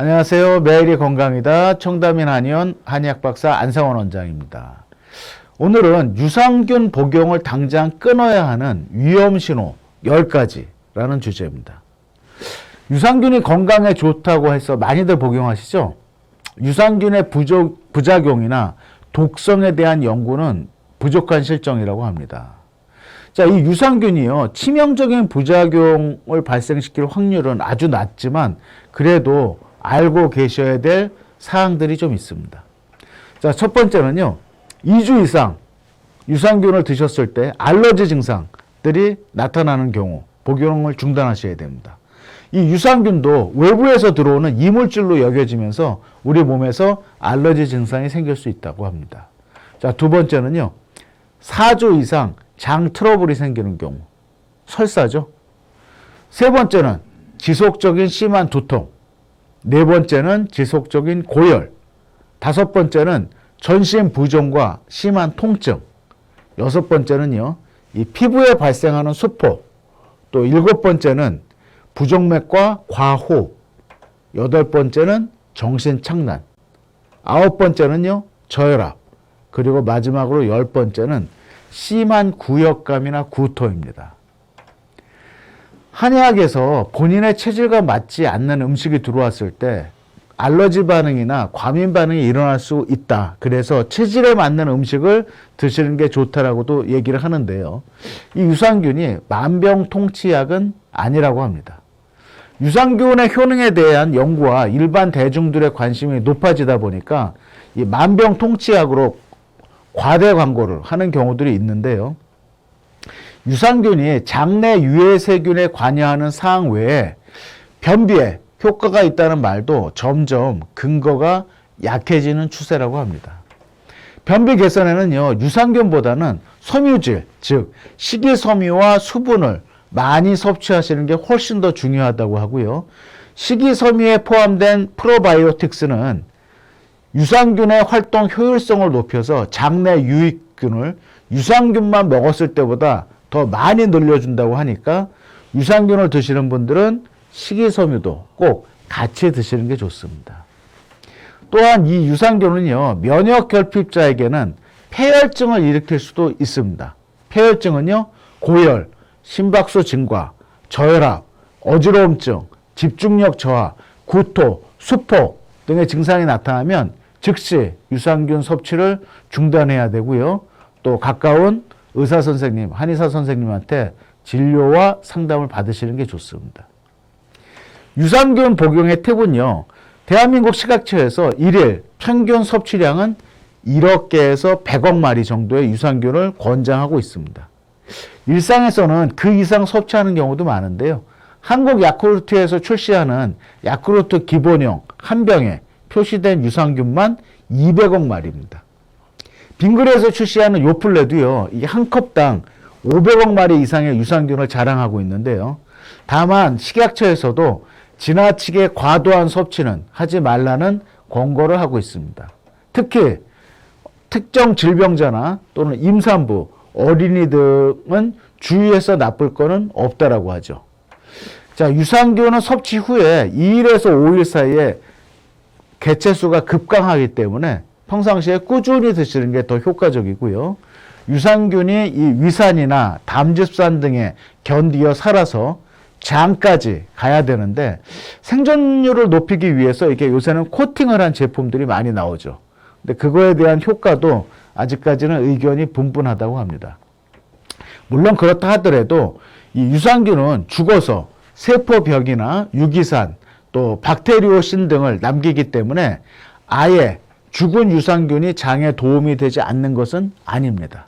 안녕하세요. 매일이 건강이다. 청담인 한의원 한의학박사 안상원 원장입니다. 오늘은 유산균 복용을 당장 끊어야 하는 위험신호 10가지라는 주제입니다. 유산균이 건강에 좋다고 해서 많이들 복용하시죠? 유산균의 부작용이나 독성에 대한 연구는 부족한 실정이라고 합니다. 자, 이 유산균이요, 치명적인 부작용을 발생시킬 확률은 아주 낮지만 그래도 알고 계셔야 될 사항들이 좀 있습니다. 자, 첫 번째는요, 2주 이상 유산균을 드셨을 때 알러지 증상들이 나타나는 경우 복용을 중단하셔야 됩니다. 이 유산균도 외부에서 들어오는 이물질로 여겨지면서 우리 몸에서 알러지 증상이 생길 수 있다고 합니다. 자, 두 번째는요, 4주 이상 장 트러블이 생기는 경우, 설사죠. 세 번째는 지속적인 심한 두통, 네 번째는 지속적인 고열, 다섯 번째는 전신 부종과 심한 통증, 여섯 번째는요, 이 피부에 발생하는 수포, 또 일곱 번째는 부정맥과 과호흡, 여덟 번째는 정신착란, 아홉 번째는요, 저혈압, 그리고 마지막으로 열 번째는 심한 구역감이나 구토입니다. 한의학에서 본인의 체질과 맞지 않는 음식이 들어왔을 때 알러지 반응이나 과민 반응이 일어날 수 있다. 그래서 체질에 맞는 음식을 드시는 게 좋다라고도 얘기를 하는데요. 이 유산균이 만병통치약은 아니라고 합니다. 유산균의 효능에 대한 연구와 일반 대중들의 관심이 높아지다 보니까 이 만병통치약으로 과대 광고를 하는 경우들이 있는데요. 유산균이 장내 유해세균에 관여하는 사항 외에 변비에 효과가 있다는 말도 점점 근거가 약해지는 추세라고 합니다. 변비 개선에는요, 유산균보다는 섬유질, 즉 식이섬유와 수분을 많이 섭취하시는 게 훨씬 더 중요하다고 하고요. 식이섬유에 포함된 프로바이오틱스는 유산균의 활동 효율성을 높여서 장내 유익균을 유산균만 먹었을 때보다 더 많이 늘려준다고 하니까 유산균을 드시는 분들은 식이섬유도 꼭 같이 드시는 게 좋습니다. 또한 이 유산균은요, 면역결핍자에게는 폐혈증을 일으킬 수도 있습니다. 폐혈증은요, 고열, 심박수 증가, 저혈압, 어지러움증, 집중력 저하, 구토, 수포 등의 증상이 나타나면 즉시 유산균 섭취를 중단해야 되고요. 또 가까운 의사 선생님, 한의사 선생님한테 진료와 상담을 받으시는 게 좋습니다. 유산균 복용의 팁은요, 대한민국 식약처에서 1일 평균 섭취량은 1억 개에서 100억 마리 정도의 유산균을 권장하고 있습니다. 일상에서는 그 이상 섭취하는 경우도 많은데요. 한국 야쿠르트에서 출시하는 야쿠르트 기본용 한 병에 표시된 유산균만 200억 마리입니다. 빙그레에서 출시하는 요플레도요, 이게 한 컵당 500억 마리 이상의 유산균을 자랑하고 있는데요. 다만 식약처에서도 지나치게 과도한 섭취는 하지 말라는 권고를 하고 있습니다. 특히 특정 질병자나 또는 임산부, 어린이 등은 주의해서 나쁠 거는 없다라고 하죠. 자, 유산균은 섭취 후에 2일에서 5일 사이에 개체수가 급강하기 때문에 평상시에 꾸준히 드시는 게 더 효과적이고요. 유산균이 이 위산이나 담즙산 등에 견디어 살아서 장까지 가야 되는데 생존율을 높이기 위해서 이게 요새는 코팅을 한 제품들이 많이 나오죠. 근데 그거에 대한 효과도 아직까지는 의견이 분분하다고 합니다. 물론 그렇다 하더라도 이 유산균은 죽어서 세포벽이나 유기산 또 박테리오신 등을 남기기 때문에 아예 죽은 유산균이 장에 도움이 되지 않는 것은 아닙니다.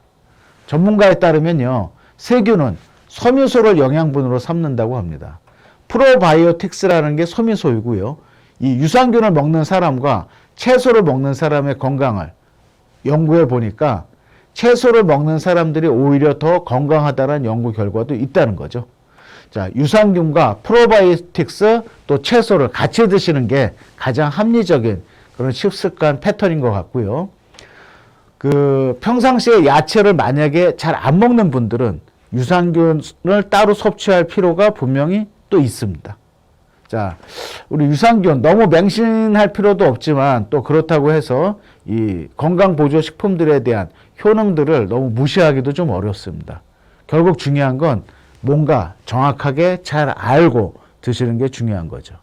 전문가에 따르면요, 세균은 섬유소를 영양분으로 삼는다고 합니다. 프로바이오틱스라는 게 섬유소이고요. 이 유산균을 먹는 사람과 채소를 먹는 사람의 건강을 연구해 보니까 채소를 먹는 사람들이 오히려 더 건강하다는 연구 결과도 있다는 거죠. 자, 유산균과 프로바이오틱스 또 채소를 같이 드시는 게 가장 합리적인 그런 식습관 패턴인 것 같고요. 평상시에 야채를 만약에 잘 안 먹는 분들은 유산균을 따로 섭취할 필요가 분명히 또 있습니다. 자, 우리 유산균 너무 맹신할 필요도 없지만 또 그렇다고 해서 이 건강보조식품들에 대한 효능들을 너무 무시하기도 좀 어렵습니다. 결국 중요한 건 뭔가 정확하게 잘 알고 드시는 게 중요한 거죠.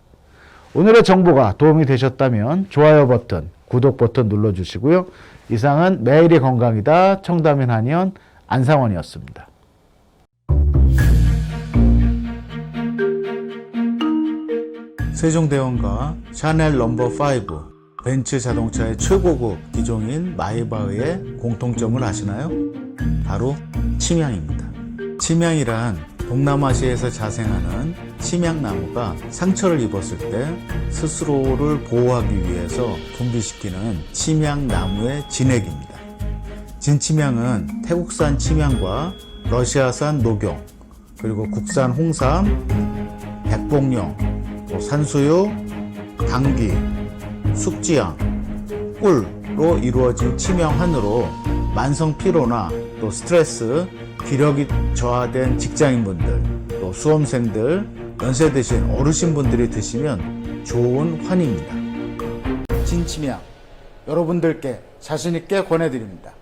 오늘의 정보가 도움이 되셨다면 좋아요 버튼, 구독 버튼 눌러주시고요. 이상은 매일이 건강이다 청담인 한의원 안상원이었습니다. 세종대왕과 샤넬 넘버 5, 벤츠 자동차의 최고급 기종인 마이바흐의 공통점을 아시나요? 바로 침향입니다. 침향이란 동남아시아에서 자생하는 침향나무가 상처를 입었을 때 스스로를 보호하기 위해서 분비시키는 침향나무의 진액입니다. 진침향은 태국산 침향과 러시아산 녹용, 그리고 국산 홍삼, 백봉령, 산수유, 당귀, 숙지향, 꿀로 이루어진 침향환으로 만성 피로나 또 스트레스, 기력이 저하된 직장인분들, 또 수험생들, 연세 드신 어르신분들이 드시면 좋은 환입니다. 진침향 여러분들께 자신있게 권해드립니다.